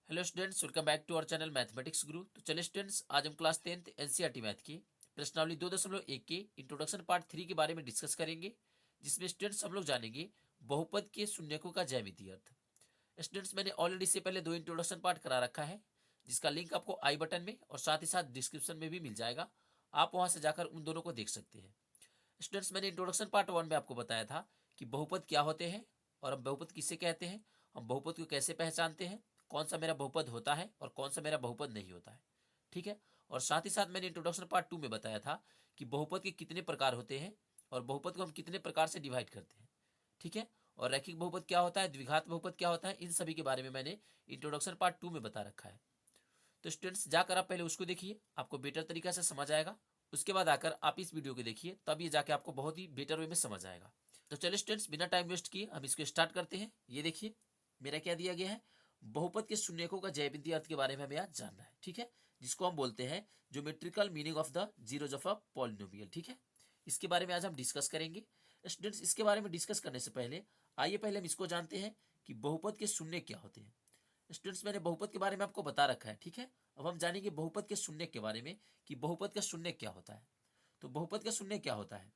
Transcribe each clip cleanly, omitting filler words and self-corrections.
Hello students, welcome back to our channel mathematics Guru. तो चलिए students, आज हम क्लास 10th एनसीईआरटी मैथ की प्रश्नावली 2.1 के इंट्रोडक्शन पार्ट 3 के बारे में डिस्कस करेंगे, जिसमें स्टूडेंट्स हम लोग जानेंगे बहुपद के शून्यकों का ज्यामितीय अर्थ। स्टूडेंट्स, मैंने ऑलरेडी इससे पहले 2 इंट्रोडक्शन पार्ट करा रखा है, जिसका लिंक आपको आई बटन में और साथ ही साथ डिस्क्रिप्शन में भी मिल जाएगा। आप वहां से जाकर उन दोनों को देख सकते हैं। स्टूडेंट्स, मैंने इंट्रोडक्शन पार्ट 1 में आपको बताया था कि बहुपद क्या होते हैं और हम बहुपद किसे कहते हैं, हम बहुपद को कैसे पहचानते हैं, कौन सा मेरा बहुपद होता है और कौन सा मेरा बहुपद नहीं होता है। ठीक है। और साथ ही साथ मैंने इंट्रोडक्शन पार्ट 2 में बताया था कि बहुपद के कितने प्रकार होते हैं और बहुपद को हम कितने प्रकार से डिवाइड करते हैं। ठीक है। और रैखिक बहुपद क्या होता है, द्विघात बहुपद क्या होता है, इन सभी के बारे में मैंने इंट्रोडक्शन पार्ट 2 में बता रखा है। तो स्टूडेंट्स, जाकर आप पहले उसको देखिए, आपको बेटर तरीका से समझ आएगा। उसके बाद आकर आप इस वीडियो को देखिए, तब ये जाके आपको बहुत ही बेटर वे में समझ आएगा। तो चलिए स्टूडेंट्स, बिना टाइम वेस्ट किए हम इसको स्टार्ट करते हैं। ये देखिए मेरा क्या दिया गया है, बहुपद के शून्यकों का ज्यामितीय अर्थ के बारे में हमें आज जानना है। ठीक है, जिसको हम बोलते हैं geometrical meaning of the zeros of a polynomial. ठीक है, इसके बारे में आज हम डिस्कस करेंगे। स्टूडेंट्स, इसके बारे में डिस्कस करने से पहले आइए पहले हम इसको जानते हैं कि बहुपद के शून्य क्या होते हैं। स्टूडेंट्स, मैंने बहुपद के बारे में आपको बता रखा है। ठीक है, अब हम जानेंगे बहुपद के शून्य के बारे में कि बहुपद का शून्य क्या होता है। तो बहुपद का शून्य क्या होता है,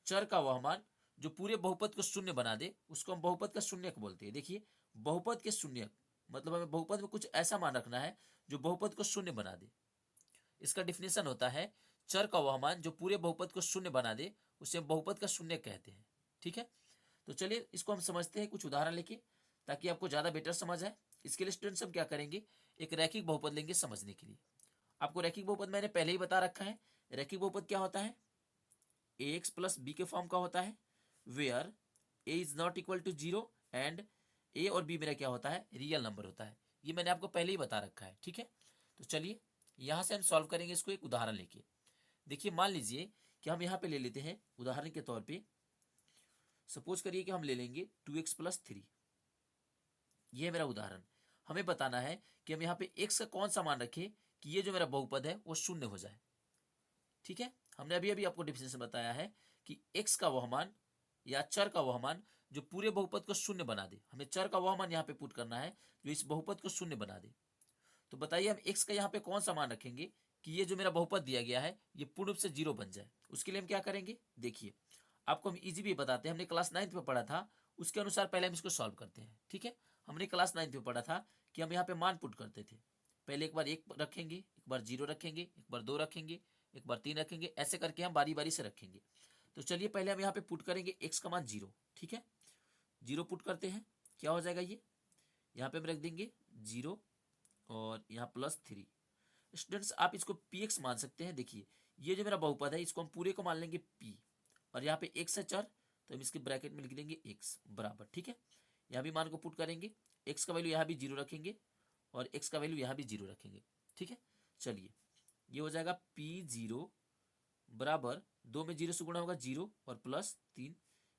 चर का वह मान जो पूरे बहुपद को शून्य बना दे उसको हम बहुपद का शून्यक बोलते हैं। देखिए, बहुपद के शून्यक मतलब हमें बहुपद में कुछ ऐसा मान रखना है जो बहुपद को शून्य बना दे। इसका डिफिनेशन होता है, चर का वह मान जो पूरे बहुपद को शून्य बना दे उसे हम बहुपद का शून्य कहते हैं। ठीक है, तो चलिए इसको हम समझते हैं कुछ उदाहरण लेके, ताकि आपको ज्यादा बेटर समझ आए। इसके लिए स्टूडेंट्स हम क्या करेंगे, एक रैखिक बहुपद लेंगे समझने के लिए। आपको रैखिक बहुपद मैंने पहले ही बता रखा है। रैखिक बहुपद क्या होता है, ए एक्स प्लस बी के फॉर्म का होता है, where A is not equal to zero and A और बी मेरा क्या होता है, रियल नंबर होता है। ये मैंने आपको पहले ही बता रखा है। ठीक है, तो चलिए यहां से हम सॉल्व करेंगे इसको एक उदाहरण लेके। देखिए, मान लीजिए कि हम यहाँ पे ले लेते हैं उदाहरण के तौर पे, सपोज करिए कि हम ले लेंगे 2x+3। ये है मेरा उदाहरण। हमें बताना है कि हम यहाँ पे x का कौन सा मान रखें कि ये जो मेरा बहुपद है वो शून्य हो जाए। ठीक है, हमने अभी अभी आपको डिफिनेशन बताया है कि x का वह मान या चर का वह मान जो पूरे बहुपद को शून्य बना दे। हमें चर का वह मान यहाँ पे पुट करना है जो इस बहुपद को शून्य बना दे। तो बताइए हम x का यहाँ पे कौन सा मान रखेंगे कि ये जो मेरा बहुपद दिया गया है ये पूर्ण रूप से जीरो बन जाए। उसके लिए हम क्या करेंगे, देखिए आपको हम इजी भी बताते हैं। हमने क्लास 9th में पढ़ा था, उसके अनुसार पहले हम इसको सॉल्व करते हैं। ठीक है, हमने क्लास 9th में पढ़ा था कि हम यहाँ पे मान पुट करते थे। पहले एक बार 1 रखेंगे, एक बार 0 रखेंगे, एक बार 2 रखेंगे, एक बार 3 रखेंगे, ऐसे करके हम बारी बारी से रखेंगे। तो चलिए पहले हम यहाँ पे पुट करेंगे x का मान 0। ठीक है, 0 पुट करते हैं, क्या हो जाएगा, ये यहाँ पे हम रख देंगे 0 और यहाँ +3। स्टूडेंट्स, आप इसको px मान सकते हैं। देखिए, ये जो मेरा बहुपद है इसको हम पूरे को मान लेंगे p, और यहाँ पे x है चर, तो हम इसके ब्रैकेट में लिख देंगे x बराबर। ठीक है, यहाँ भी मान को पुट करेंगे, x का वैल्यू यहाँ भी 0 रखेंगे और x का वैल्यू यहाँ भी 0 रखेंगे। ठीक है, चलिए ये हो जाएगा p0 बराबर 2 में 0 से गुणा होगा 0 और +3।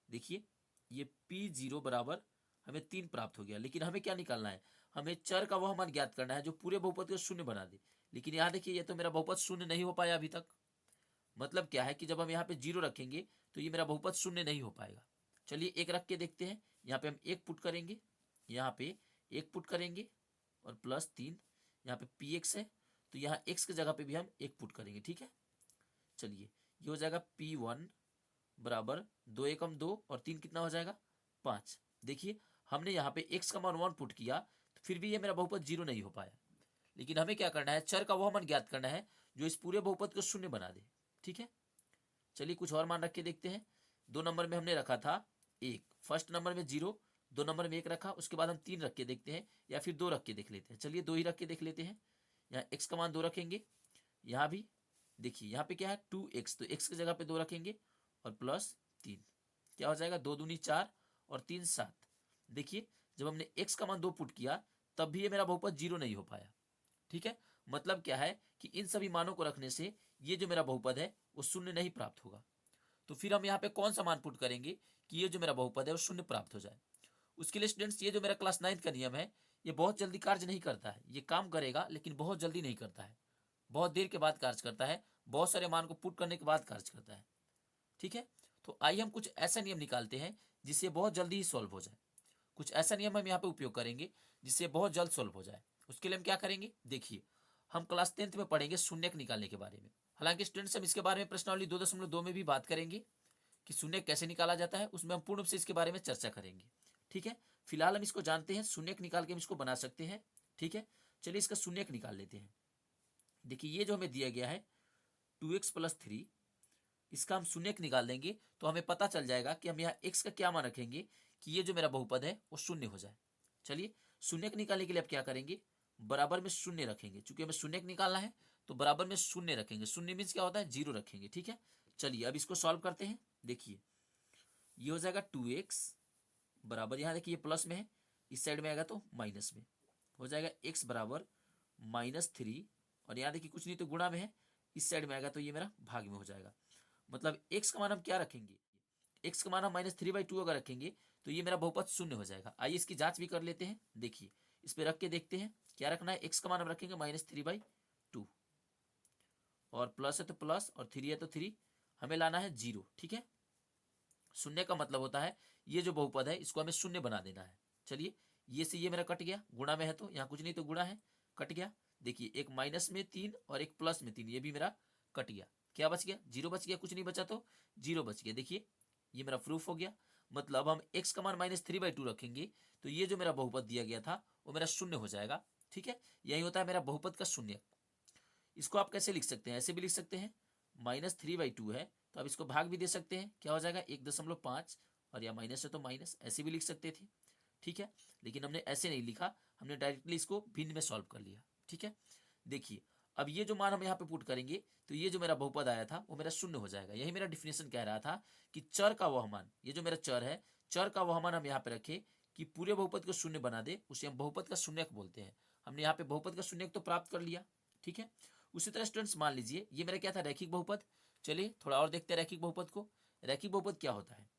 देखिए ये p0 बराबर हमें 3 प्राप्त हो गया। लेकिन हमें क्या निकालना है, हमें चर का वह मान ज्ञात करना है जो पूरे बहुपद को शून्य बना दे। लेकिन यहाँ देखिए, ये तो मेरा बहुपद शून्य नहीं हो पाया अभी तक। मतलब क्या है कि जब हम यहाँ पे 0 रखेंगे तो ये मेरा बहुपद शून्य नहीं हो पाएगा। चलिए एक रख के देखते हैं। यहाँ पे हम 1 पुट करेंगे, यहाँ पे 1 पुट करेंगे और +3, यहाँ पे px है तो यहाँ x की जगह पे भी हम 1 पुट करेंगे। ठीक है, चलिए ये हो जाएगा p1 बराबर 2 एकम 2 और 3 कितना हो जाएगा, 5। देखिए हमने यहाँ पे x का मान 1 पुट किया तो फिर भी ये मेरा बहुपद 0 नहीं हो पाया। लेकिन हमें क्या करना है, चर का वह मान ज्ञात करना है जो इस पूरे बहुपद को शून्य बना दे। ठीक है, चलिए कुछ और मान रख के देखते हैं। 2 नंबर में हमने रखा था 1, फर्स्ट नंबर में 0, 2 नंबर में 1 रखा, उसके बाद हम 3 रख के देखते हैं या फिर 2 रख के देख लेते हैं। चलिए 2 ही रख के देख लेते हैं। यहाँ x का मान 2 रखेंगे, यहाँ भी देखिए यहाँ पे क्या है 2x, तो x की जगह पे 2 रखेंगे और +3, क्या हो जाएगा, 2 दूनी 4 और 3 7। देखिए जब हमने x का मान 2 पुट किया तब भी ये मेरा बहुपद 0 नहीं हो पाया। ठीक है, मतलब क्या है कि इन सभी मानों को रखने से ये जो मेरा बहुपद है वो शून्य नहीं प्राप्त होगा। तो फिर हम यहाँ पे कौन सा मान पुट करेंगे कि ये जो मेरा बहुपद है वो शून्य प्राप्त हो जाए। उसके लिए स्टूडेंट्स, ये जो मेरा क्लास 9th का नियम है ये बहुत जल्दी कार्य नहीं करता है। ये काम करेगा लेकिन बहुत जल्दी नहीं करता है, बहुत देर के बाद कार्य करता है, बहुत सारे मान को पुट करने के बाद कार्य करता है। ठीक है, तो आइए हम कुछ ऐसा नियम निकालते हैं जिससे बहुत जल्दी ही सॉल्व हो जाए। कुछ ऐसा नियम हम यहाँ पे उपयोग करेंगे जिससे बहुत जल्द सॉल्व हो जाए। उसके लिए हम क्या करेंगे, देखिए हम क्लास 10th में पढ़ेंगे शून्यक निकालने के बारे में। हालांकि स्टूडेंट्स हम इसके बारे में प्रश्नावली 2.2 में भी बात करेंगे कि शून्यक कैसे निकाला जाता है, उसमें हम पूर्ण रूप से इसके बारे में चर्चा करेंगे। ठीक है, फिलहाल हम इसको जानते हैं, शून्यक निकाल के हम इसको बना सकते हैं। ठीक है, चलिए इसका शून्यक निकाल लेते हैं। देखिए ये जो हमें दिया गया है 2x + 3, इसका हम शून्यक निकाल देंगे तो हमें पता चल जाएगा कि हम यहाँ x का क्या मान रखेंगे कि ये जो मेरा बहुपद है वो शून्य हो जाए। चलिए शून्यक निकालने के लिए अब क्या करेंगे, बराबर में शून्य रखेंगे। चूंकि हमें शून्यक निकालना है तो बराबर में शून्य रखेंगे। शून्य मीन्स क्या होता है, 0 रखेंगे। ठीक है, चलिए अब इसको सॉल्व करते हैं। देखिए ये हो जाएगा 2x बराबर, यहाँ देखिए ये प्लस में है, इस साइड में आएगा तो माइनस में हो जाएगा, x बराबर -3, और यहाँ देखिए कुछ नहीं तो गुणा में है, इस साइड में आएगा तो ये मेरा भाग में हो जाएगा। मतलब x का मान हम क्या रखेंगे, x का मान हम -3/2 अगर रखेंगे तो ये मेरा बहुपद शून्य हो जाएगा। आइए इसकी जांच भी कर लेते हैं। देखिए इस पे रख के देखते हैं क्या रखना है, x का मान हम रखेंगे -3/2, और प्लस है तो प्लस और 3 है तो 3, हमें लाना है 0। ठीक है, शून्य का मतलब होता है ये जो बहुपद है इसको हमें शून्य बना देना है। चलिए ये से ये मेरा कट गया, गुणा में है तो यहाँ कुछ नहीं तो गुणा है, कट गया। देखिए एक -3 और एक +3, ये भी मेरा कट गया। क्या बच गया, 0 बच गया, कुछ नहीं बचा तो 0 बच गया। देखिए ये मेरा प्रूफ हो गया। मतलब हम x का मान -3/2 रखेंगे तो ये जो मेरा बहुपद दिया गया था वो मेरा शून्य हो जाएगा। ठीक है, यही होता है मेरा बहुपद का शून्य। इसको आप कैसे लिख सकते हैं, ऐसे भी लिख सकते हैं, -3/2 है तो आप इसको भाग भी दे सकते हैं, क्या हो जाएगा 1.5, और या माइनस है तो माइनस, ऐसे भी लिख सकते थे। ठीक है, लेकिन हमने ऐसे नहीं लिखा, हमने डायरेक्टली इसको भिन्न में सॉल्व कर लिया। ठीक है, देखिए अब ये जो मान हम यहाँ पे पुट करेंगे तो ये जो मेरा बहुपद आया था वो मेरा शून्य हो जाएगा। यही मेरा डिफिनेशन कह रहा था कि चर का वह मान, ये जो मेरा चर है, चर का वह मान हम यहाँ पे रखे कि पूरे बहुपद को शून्य बना दे, उसे हम बहुपद का शून्यक बोलते हैं। हमने यहाँ पे बहुपद का शून्यक तो प्राप्त कर लिया। ठीक है, उसी तरह स्टूडेंट्स मान लीजिए ये मेरा क्या था, रैखिक बहुपद। चलिए थोड़ा और देखते हैं रैखिक बहुपद को। रैखिक बहुपद क्या होता है,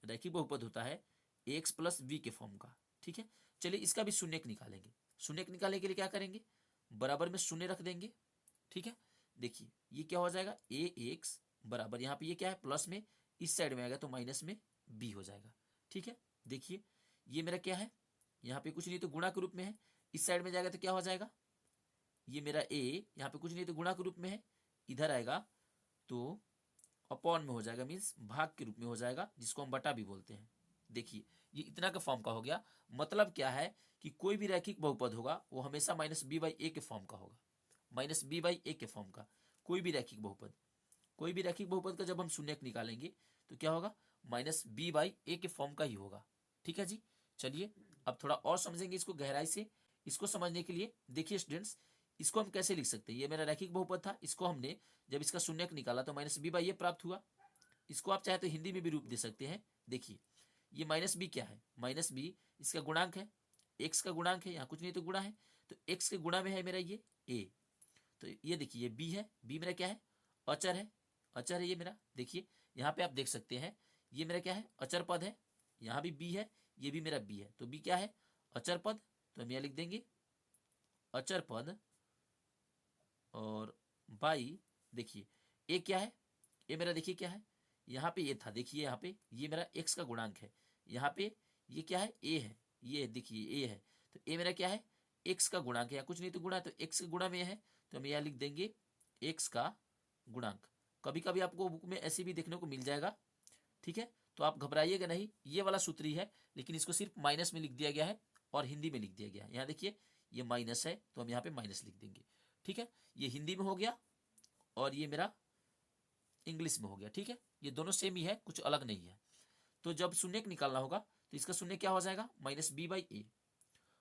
रैखिक बहुपद होता है एक्स प्लस वी के फॉर्म का। ठीक है, चलिए इसका भी शून्यक निकालेंगे। शून्यक निकालने के लिए क्या करेंगे, बराबर में शून्य रख देंगे। ठीक है, देखिए ये क्या हो जाएगा, ए एक्स बराबर, यहाँ पे ये क्या है प्लस में, इस साइड में आएगा तो माइनस में बी हो जाएगा। ठीक है, देखिए ये मेरा क्या है, यहाँ पे कुछ नहीं तो गुणा के रूप में है, इस साइड में जाएगा तो क्या हो जाएगा, ये मेरा ए यहाँ पे कुछ नहीं तो गुणा के रूप में है, इधर आएगा तो अपॉन में हो जाएगा, मीन्स भाग के रूप में हो जाएगा, जिसको हम बटा भी बोलते हैं। देखिए ये इतना का फॉर्म का हो गया। मतलब क्या है कि कोई भी रैखिक बहुपद होगा वो हमेशा -b/a के फॉर्म का होगा, -b/a के फॉर्म का। कोई भी रैखिक बहुपद, कोई भी रैखिक बहुपद का जब हम शून्यक निकालेंगे तो क्या होगा, -b/a के फॉर्म का ही होगा। ठीक है जी, चलिए अब थोड़ा और समझेंगे इसको गहराई से। इसको समझने के लिए देखिए स्टूडेंट्स, इसको हम कैसे लिख सकते हैं, ये मेरा रैखिक बहुपद था, इसको हमने जब इसका शून्यक निकाला तो -b/a प्राप्त हुआ। इसको आप चाहे तो हिंदी में भी रूप दे सकते हैं। देखिए ये -b क्या है, -b इसका गुणांक है, x का गुणांक है, यहाँ कुछ नहीं तो गुणा है, तो x के गुणा में है मेरा ये a, तो ये देखिए ये b है, b मेरा क्या है, अचर है, अचर है ये मेरा। देखिए यहाँ पे आप देख सकते हैं ये मेरा क्या है, अचर पद है, यहाँ भी b है, ये भी मेरा b है, तो b क्या है, अचर पद, तो हम यहाँ लिख देंगे अचर पद। और बाई देखिए ए क्या है, ये मेरा देखिए क्या है, यहाँ पे ये था, देखिए यहाँ पे ये मेरा x का गुणांक है, यहाँ पे ये क्या है, a है, ये देखिए a है, तो a मेरा क्या है, x का गुणांक है, या कुछ नहीं तो गुणा है, तो x के गुणा में है, तो हम यहाँ लिख देंगे x का गुणांक। कभी कभी आपको बुक में ऐसे भी देखने को मिल जाएगा। ठीक है, तो आप घबराइएगा नहीं, ये वाला सूत्र ही है, लेकिन इसको सिर्फ माइनस में लिख दिया गया है और हिंदी में लिख दिया गया है। यहाँ देखिए ये माइनस है तो हम यहाँ पे माइनस लिख देंगे। ठीक है, ये हिंदी में हो गया और ये मेरा इंग्लिश में हो गया। ठीक है, ये दोनों सेम ही है, कुछ अलग नहीं है। तो जब शून्यक निकालना होगा तो इसका शून्य क्या हो जाएगा, -b/a।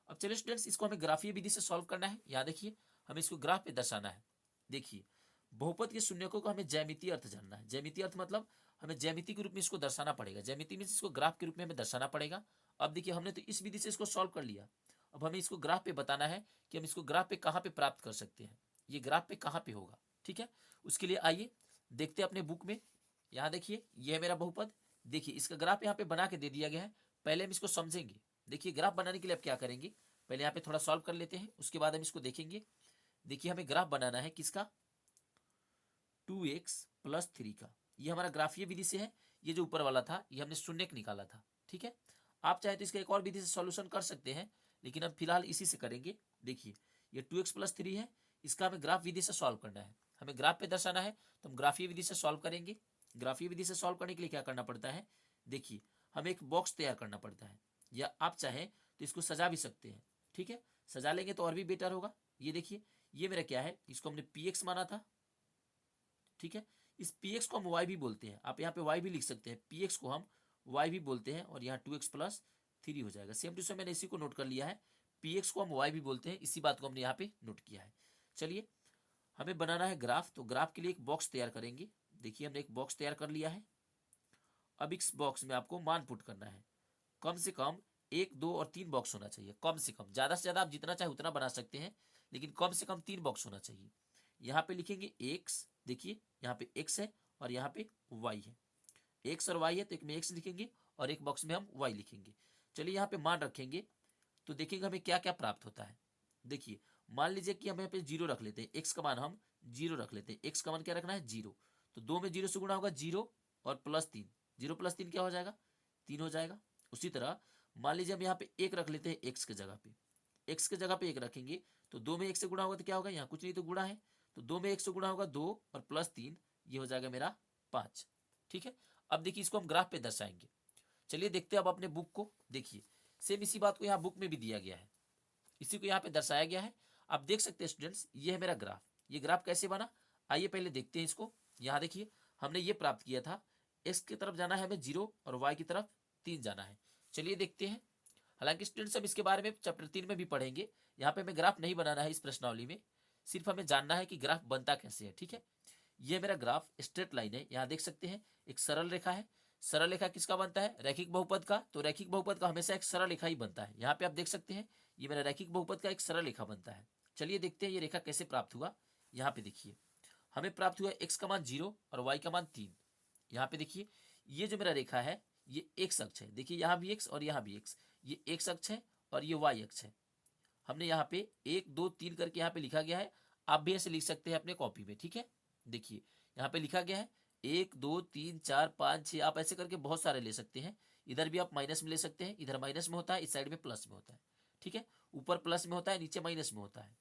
अब चलिए स्टूडेंट्स इसको हमें ग्राफीय विधि से सॉल्व करना है। यहाँ देखिए हमें इसको ग्राफ पे दर्शाना है। देखिए बहुपद के शून्यकों को हमें ज्यामितीय अर्थ जानना है। ज्यामितीय अर्थ मतलब हमें ज्यामिति के रूप में इसको दर्शाना पड़ेगा। ज्यामिति मीन्स इसको ग्राफ के रूप में हमें दर्शाना पड़ेगा। अब देखिए हमने तो इस विधि से इसको सॉल्व कर लिया, अब हमें इसको ग्राफ पे बताना है कि हम इसको ग्राफ पे कहाँ पे प्राप्त कर सकते हैं, ये ग्राफ पे कहाँ पे होगा। ठीक है, उसके लिए आइए देखते हैं अपने बुक में। यहाँ देखिए ये है मेरा बहुपद, देखिए इसका ग्राफ यहाँ पे बना के दे दिया गया है। पहले हम इसको समझेंगे। देखिए ग्राफ बनाने के लिए अब क्या करेंगे, पहले यहाँ पे थोड़ा सॉल्व कर लेते हैं, उसके बाद हम इसको देखेंगे। देखिए हमें ग्राफ बनाना है किसका, 2x + 3 का। ये हमारा ग्राफीय विधि से है, ये जो ऊपर वाला था ये हमने शून्यक निकाला था। ठीक है, आप चाहे तो इसका एक और विधि से सॉल्यूशन कर सकते हैं, लेकिन हम फिलहाल इसी से करेंगे। देखिए ये 2x+3 है, इसका हमें ग्राफ विधि से सॉल्व करना है, हमें ग्राफ पे दर्शाना है, तो हम ग्राफीय विधि से सॉल्व करेंगे। ग्राफीय विधि से सॉल्व करने के लिए क्या करना पड़ता है, देखिए हमें एक बॉक्स तैयार करना पड़ता है, या आप चाहें तो इसको सजा भी सकते हैं, ठीक है, सजा लेंगे तो और भी बेटर होगा। ये देखिए, ये मेरा क्या है, इसको हमने px माना था, ठीक है, इस px को हम y भी बोलते हैं, आप यहाँ पे y भी लिख सकते हैं, px को हम y भी बोलते हैं, और यहाँ 2x+3 हो जाएगा। सेम टू सेम मैंने इसी को नोट कर लिया है, px को हम y भी बोलते हैं, इसी बात को हमने यहाँ पे नोट किया है। चलिए, हमें बनाना है ग्राफ, तो ग्राफ के लिए एक बॉक्स तैयार करेंगे। देखिए हमने एक बॉक्स तैयार कर लिया है। अब इस बॉक्स में आपको मान पुट करना है, कम से कम 1, 2 और 3 बॉक्स होना चाहिए, कम से कम, ज्यादा से ज्यादा आप जितना चाहे उतना बना सकते हैं, लेकिन कम से कम 3 बॉक्स होना चाहिए। यहाँ पे लिखेंगे x, देखिए यहाँ पे x है और यहाँ पे y है, x और y है, तो एक में x लिखेंगे और एक बॉक्स में हम y लिखेंगे। चलिए यहाँ पे मान रखेंगे, तो देखेंगे हमें क्या क्या प्राप्त होता है। देखिए मान लीजिए कि हम यहाँ पे 0 रख लेते हैं, x का मान हम 0 रख लेते हैं, x का मान क्या रखना है 0, तो 2 में 0 से गुणा होगा 0 और +3, 0+3 क्या हो जाएगा 3 हो जाएगा। उसी तरह मान लीजिए हम यहाँ पे 1 रख लेते हैं, x के जगह पे, x के जगह पे 1 रखेंगे, तो 2 में 1 से गुणा होगा तो क्या होगा, यहाँ कुछ नहीं तो गुणा है, तो 2 में 1 से गुणा होगा 2 और +3, ये हो जाएगा मेरा 5, ठीक है। अब देखिए इसको हम ग्राफ पे दर्शाएंगे। चलिए देखते हैं अब अपने बुक को, देखिए सेम इसी बात को यहाँ बुक में भी दिया गया है, इसी को यहाँ पे दर्शाया गया है। आप देख सकते हैं स्टूडेंट्स, ये है मेरा ग्राफ। ये ग्राफ कैसे बना, आइए पहले देखते हैं इसको। यहाँ देखिए हमने ये प्राप्त किया था, x की तरफ जाना है हमें 0 और y की तरफ 3 जाना है। चलिए देखते हैं। हालांकि स्टूडेंट्स हम इसके बारे में चैप्टर 3 में भी पढ़ेंगे, यहाँ पे हमें ग्राफ नहीं बनाना है इस प्रश्नावली में, सिर्फ हमें जानना है कि ग्राफ बनता कैसे है, ठीक है। ये मेरा ग्राफ स्ट्रेट लाइन है, यहाँ देख सकते हैं एक सरल रेखा है। सरल रेखा किसका बनता है, रैखिक बहुपद का, तो रैखिक बहुपद का हमेशा एक सरल रेखा ही बनता है। यहाँ पे आप देख सकते हैं ये मेरा रैखिक बहुपद का एक सरल रेखा बनता है। चलिए देखते हैं ये रेखा कैसे प्राप्त हुआ। यहाँ पे देखिए हमें प्राप्त हुआ x का मान 0 और y का मान 3। यहाँ पे देखिए ये जो मेरा रेखा है ये x अक्ष है, देखिए यहाँ भी x और यहाँ भी x, ये x अक्ष है और ये y अक्ष है। हमने यहाँ पे 1, 2, 3 करके यहाँ पे लिखा गया है, आप भी ऐसे लिख सकते हैं अपने कॉपी में, ठीक है। देखिए यहाँ पे लिखा गया है 1, 2, 3, 4, 5, 6, आप ऐसे करके बहुत सारे ले सकते हैं। इधर भी आप माइनस में ले सकते हैं, इधर माइनस में होता है, इस साइड में प्लस में होता है, ठीक है। ऊपर प्लस में होता है, नीचे माइनस में होता है।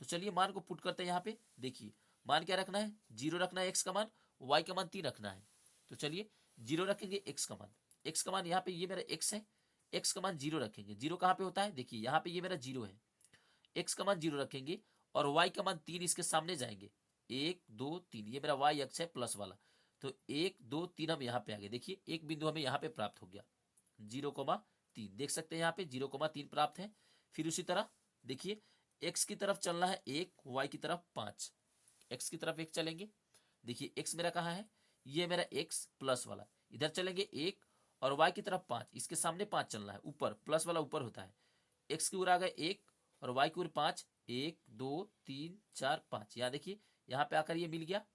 तो चलिए मान को पुट करते हैं यहाँ पे। देखिए मान क्या रखना है, 0 रखना है एक्स का मान, वाई का मान 3 रखना है। तो चलिए 0 रखेंगे एक्स का मान, एक्स का मान यहाँ पे ये मेरा एक्स है, एक्स का मान 0 रखेंगे। 0 कहाँ पे होता है, देखिए यहाँ पे ये मेरा 0 है, एक्स का मान 0 रखेंगे और वाई का मान 3 इसके सामने जाएंगे, 1, 2, 3, ये मेरा वाई अक्ष है प्लस वाला, तो 1, 2, 3 हम यहाँ पे आ गए। देखिए एक बिंदु हमें यहाँ पे प्राप्त हो गया 0,3, देख सकते हैं यहाँ पे 0,3 प्राप्त है। फिर उसी तरह देखिए एक्स की तरफ चलना है 1, वाई की तरफ 5, एक्स की तरफ 1 चलेंगे। देखिए एक्स मेरा कहाँ है, ये मेरा एक्स प्लस वाला, इधर चलेंगे 1 और वाई की तरफ 5, इसके सामने 5 चलना है, ऊपर प्लस वाला ऊपर होता है। एक्स की ओर आ गए 1 और वाई की ओर 5, 1, 2, 3, 4, 5, यहाँ देखिए यहाँ पे आकर ये मिल गया,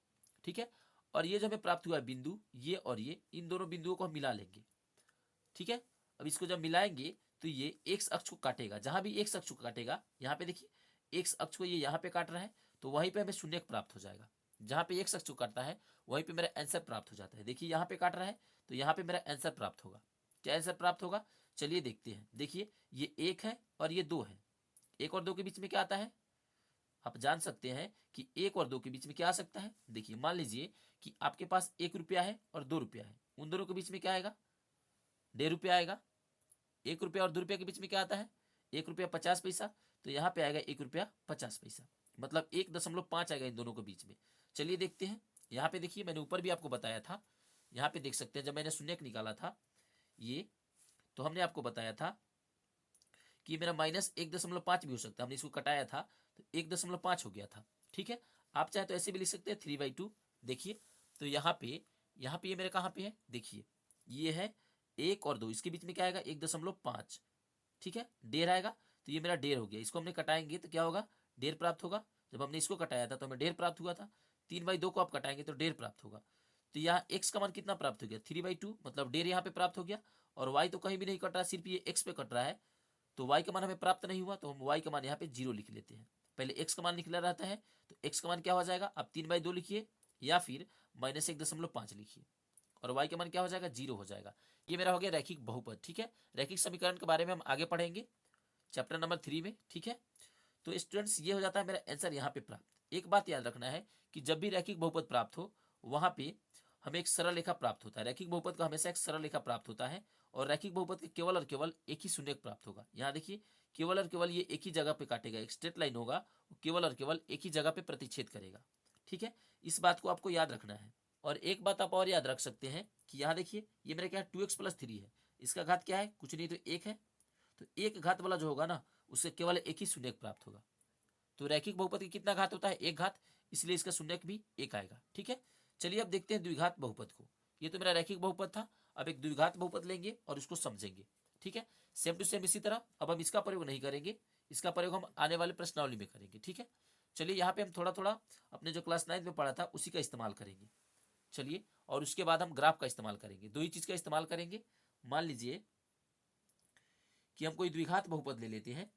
ठीक है। और ये जो हमें प्राप्त हुआ है बिंदु, ये और ये, इन दोनों बिंदुओं को हम मिला लेंगे, ठीक है। अब इसको जब मिलाएंगे तो ये एक्स अक्ष को काटेगा, जहां भी एक्स अक्ष को काटेगा, यहाँ पे देखिए एक्स अक्ष को ये यहाँ पे काट रहा है, तो वहीं पे हमें शून्य प्राप्त हो जाएगा। जहां पे एक्स अक्ष को काटता है वहीं पे मेरा आंसर प्राप्त हो जाता है। देखिए यहाँ पे काट रहा है तो यहाँ पे मेरा आंसर प्राप्त होगा। क्या आंसर प्राप्त होगा, चलिए देखते हैं। देखिए ये 1 है और ये 2 है, 1 और 2 के बीच में क्या आता है, आप जान सकते हैं कि 1 और 2 के बीच में क्या आ सकता है। देखिए मान लीजिए कि आपके पास 1 रुपया है और 2 रुपया है, उन दोनों के बीच में क्या आएगा, 1.5 रुपया आएगा। 1 रुपया और 2 रुपया के बीच में क्या आता है, 1 रुपया 50 पैसा, तो यहाँ पे आएगा 1 रुपया 50 पैसा, मतलब 1.5 आएगा इन दोनों के बीच में। चलिए देखते हैं। यहाँ पे देखिए मैंने ऊपर भी आपको बताया था, यहाँ पे देख सकते हैं जब मैंने शून्य निकाला था ये, तो हमने आपको बताया था कि मेरा -1.5 भी हो सकता है, हमने इसको कटाया था तो 1.5 हो गया था, ठीक है। आप चाहे तो ऐसे भी लिख सकते हैं 3/2। देखिए तो यहाँ पे ये मेरे कहाँ पे है, देखिए ये है 1 और 2, इसके बीच में क्या आएगा 1.5, ठीक है, 1.5 आएगा, तो ये मेरा 1.5 हो गया। इसको हमने कटाएंगे तो क्या होगा, 1.5 प्राप्त होगा। जब हमने इसको कटाया था तो हमें 1.5 प्राप्त हुआ था, 3/2 को आप कटाएंगे तो 1.5 प्राप्त होगा। तो यहाँ x का मान कितना प्राप्त हो गया, 3/2, मतलब 1.5 यहाँ पे प्राप्त हो गया। और y तो कहीं भी नहीं कट रहा, सिर्फ ये x पे कट रहा है, तो y का मान हमें प्राप्त नहीं हुआ, तो हम y का मान यहाँ पे 0 लिख लेते हैं। पहले x का मान निकला रहता है, तो x का मान क्या हो जाएगा, आप 3/2 लिखिए या फिर -1.5 लिखिए, और y का मान क्या हो जाएगा, 0 हो जाएगा। ये मेरा हो गया रैखिक बहुपद, ठीक है। रैखिक समीकरण के बारे में हम आगे पढ़ेंगे चैप्टर नंबर 3 में, ठीक है। तो स्टूडेंट्स ये हो जाता है मेरा आंसर यहाँ पे प्राप्त। एक बात याद रखना है कि जब भी रैखिक बहुपद प्राप्त हो वहां पे हमें एक सरल रेखा प्राप्त होता है। रैखिक बहुपद का हमेशा एक सरल रेखा प्राप्त होता है और रैखिक बहुपद के केवल और केवल एक ही शून्यक प्राप्त होगा। यहाँ देखिए केवल और केवल ये एक ही जगह पे काटेगा, एक स्ट्रेट लाइन होगा, केवल और केवल एक ही जगह पे प्रतिच्छेद करेगा। ठीक है, इस बात को आपको याद रखना है। और एक बात आप और याद रख सकते हैं कि यहाँ देखिए ये मेरा क्या है 2x+3 है, इसका घात क्या है, कुछ नहीं तो 1 है। तो एक घात वाला जो होगा ना उससे केवल एक ही शून्यक प्राप्त होगा। तो रैखिक बहुपद की कितना घात होता है, एक घात, इसलिए इसका शून्यक भी एक आएगा। ठीक है, चलिए अब देखते हैं द्विघात बहुपद को। ये तो मेरा रैखिक बहुपद था, अब एक द्विघात बहुपद लेंगे और उसको समझेंगे। ठीक है, सेम टू सेम इसी तरह। अब हम इसका प्रयोग नहीं करेंगे, इसका प्रयोग हम आने वाले प्रश्नावली में करेंगे। ठीक है, चलिए यहाँ पे हम थोड़ा थोड़ा अपने जो क्लास 9 में पढ़ा था उसी का इस्तेमाल करेंगे। चलिए, और उसके बाद हम ग्राफ का इस्तेमाल करेंगे, दो ही चीज का इस्तेमाल करेंगे। मान लीजिए कि हम कोई द्विघात बहुपद ले लेते हैं,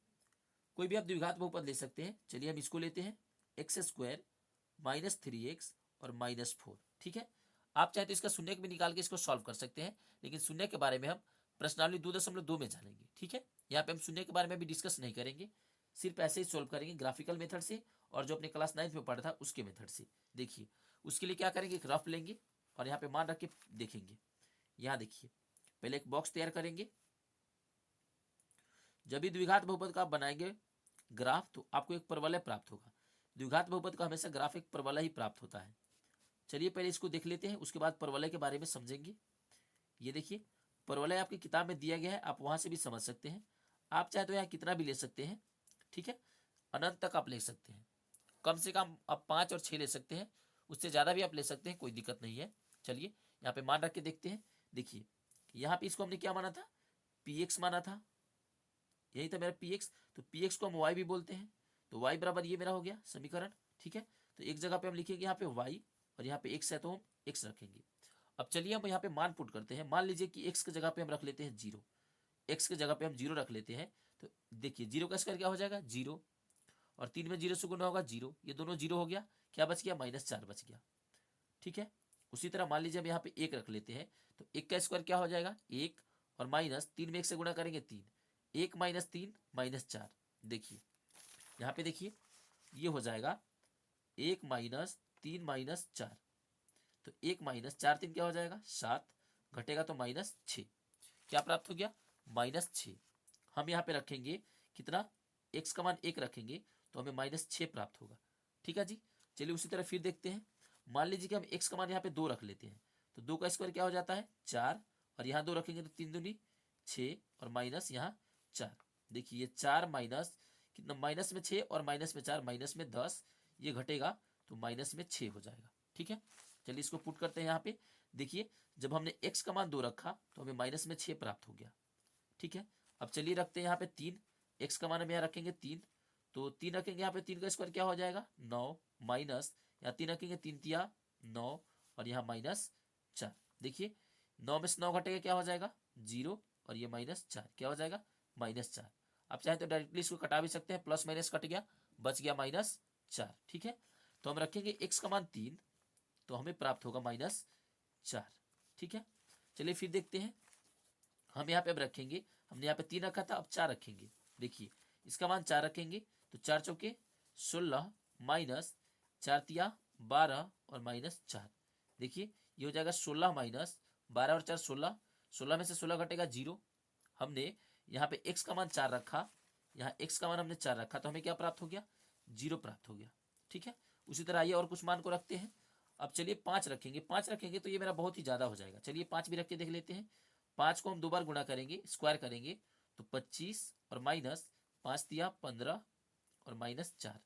कोई भी आप द्विघात बहुपद ले सकते हैं। चलिए हम इसको लेते हैं x² -3x और -4। ठीक है, आप चाहे तो इसका शून्यक भी निकाल के इसको सॉल्व कर सकते हैं, लेकिन शून्य के बारे में हम प्रश्नावली 2.2 में जानेंगे। ठीक है, यहाँ पे हम शून्य के बारे में भी डिस्कस नहीं करेंगे, सिर्फ ऐसे ही सॉल्व करेंगे ग्राफिकल मेथड से और जो अपने क्लास 9 में पढ़ा था उसके मेथड से। देखिए उसके लिए क्या करेंगे, एक रफ लेंगे और यहाँ पे मान रख के देखेंगे। यहाँ देखिए पहले एक बॉक्स तैयार करेंगे। जब भी द्विघात बहुपद का आप बनाएंगे ग्राफ तो आपको एक परवलय प्राप्त होगा। द्विघात बहुपद का हमेशा ग्राफ एक परवलय ही प्राप्त होता है। चलिए पहले इसको देख लेते हैं, उसके बाद परवलय के बारे में समझेंगे। ये देखिए परवलय आपकी किताब में दिया गया है, आप वहां से भी समझ सकते हैं। आप चाहे तो यहाँ कितना भी ले सकते हैं। ठीक है, अनंत तक आप ले सकते हैं, कम से कम आप 5 और 6 ले सकते हैं, उससे ज्यादा भी आप ले सकते हैं, कोई दिक्कत नहीं है। चलिए यहाँ पे मान रख के देखते हैं। देखिए यहाँ पे इसको हमने क्या माना था, px माना था, यही था मेरा px। तो px को हम y भी बोलते हैं, तो y बराबर ये मेरा हो गया समीकरण। ठीक है, तो एक जगह पे हम लिखेंगे यहाँ पे y और यहाँ पे x है तो हम x रखेंगे। अब चलिए हम यहाँ पे मान पुट करते हैं। मान लीजिए कि x की जगह पे हम रख लेते हैं 0, x की जगह पे हम 0 रख लेते हैं। तो देखिए 0 का स्क्वायर क्या हो जाएगा 0, और 3 में 0 से गुना होगा 0, ये दोनों 0 हो गया, क्या बच गया -4 बच गया। ठीक है, उसी तरह मान लीजिए हम यहाँ पे 1 रख लेते हैं, तो 1 का स्क्वायर क्या हो जाएगा 1, और माइनस 3 में 1 से गुणा करेंगे 3, 1 - 3 -4। देखिए यहाँ पे देखिए ये हो जाएगा 1 - 3 -4, तो 1 - 4 3 क्या हो जाएगा 7, घटेगा तो -6, क्या प्राप्त हो गया -6। हम यहाँ पे रखेंगे कितना, x का मान 1 रखेंगे तो हमें -6 प्राप्त होगा। ठीक है जी, चलिए उसी तरह फिर देखते हैं। मान लीजिए कि हम x का मान यहाँ पे 2 रख लेते हैं, तो 2 का स्क्वायर क्या हो जाता है 4, और यहाँ 2 रखेंगे तो 3 दूनी 6 और माइनस यहाँ 4। देखिए ये 4 माइनस कितना, माइनस में 6 और माइनस में 4 माइनस में 10, ये घटेगा तो माइनस में 6 हो जाएगा। ठीक है, चलिए इसको पुट करते हैं यहाँ पे। देखिए जब हमने x का मान 2 रखा तो हमें माइनस में 6 प्राप्त हो गया। ठीक है, अब चलिए रखते हैं यहाँ पे 3, x का मान हम यहाँ रखेंगे 3, तो 3 रखेंगे यहाँ पे, 3 का स्क्वायर क्या हो जाएगा 9, माइनस यहाँ 3 रखेंगे 3 तिया 9 और यहाँ -4। देखिए 9 में से 9 घटेगा क्या हो जाएगा 0, और ये -4 क्या हो जाएगा -4। आप चाहे तो डायरेक्टली इसको कटा भी सकते हैं, प्लस माइनस कट गया, बच गया -4। ठीक है, तो हम रखेंगे x का मान 3, तो हमें प्राप्त होगा -4। ठीक है, चलिए फिर देखते हैं। हम यहाँ पे अब रखेंगे, हमने यहाँ पे 3 रखा था, अब 4 रखेंगे। देखिए इसका मान 4 रखेंगे तो 4 चौके 16 माइनस 4 तिया 12 और -4। देखिए ये हो जाएगा 16 माइनस 12 और 4 16, 16 में से 16 घटेगा 0। हमने यहाँ पे x का मान 4 रखा, यहाँ x का मान हमने 4 रखा, तो हमें क्या प्राप्त हो गया 0 प्राप्त हो गया। ठीक है, उसी तरह आइए और कुछ मान को रखते हैं। अब चलिए 5 रखेंगे, 5 रखेंगे तो ये मेरा बहुत ही ज्यादा हो जाएगा। चलिए 5 भी रख के देख लेते हैं। 5 को हम 2 बार गुणा करेंगे, स्क्वायर करेंगे तो 25 और माइनस 5 तिया 15 और -4,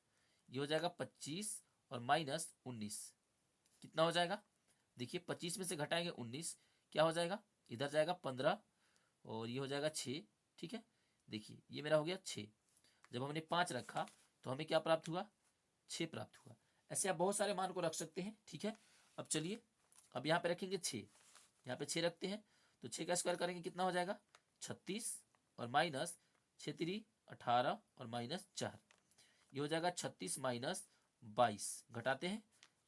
ये हो जाएगा 25 और -19, कितना हो जाएगा। देखिए 25 में से घटाएंगे 19, क्या हो जाएगा इधर जाएगा 15 और ये हो जाएगा 6। ठीक है, देखिए ये मेरा हो गया 6। जब हमने 5 रखा तो हमें क्या प्राप्त हुआ 6 प्राप्त हुआ। ऐसे आप बहुत सारे मान को रख सकते हैं। ठीक है, अब चलिए अब यहाँ पे रखेंगे 6, यहाँ पे 6 रखते हैं तो 6 का स्क्वायर करेंगे कितना हो जाएगा 36 और माइनस 6 3 18 और -4, ये हो जाएगा 36 माइनस 22, घटाते हैं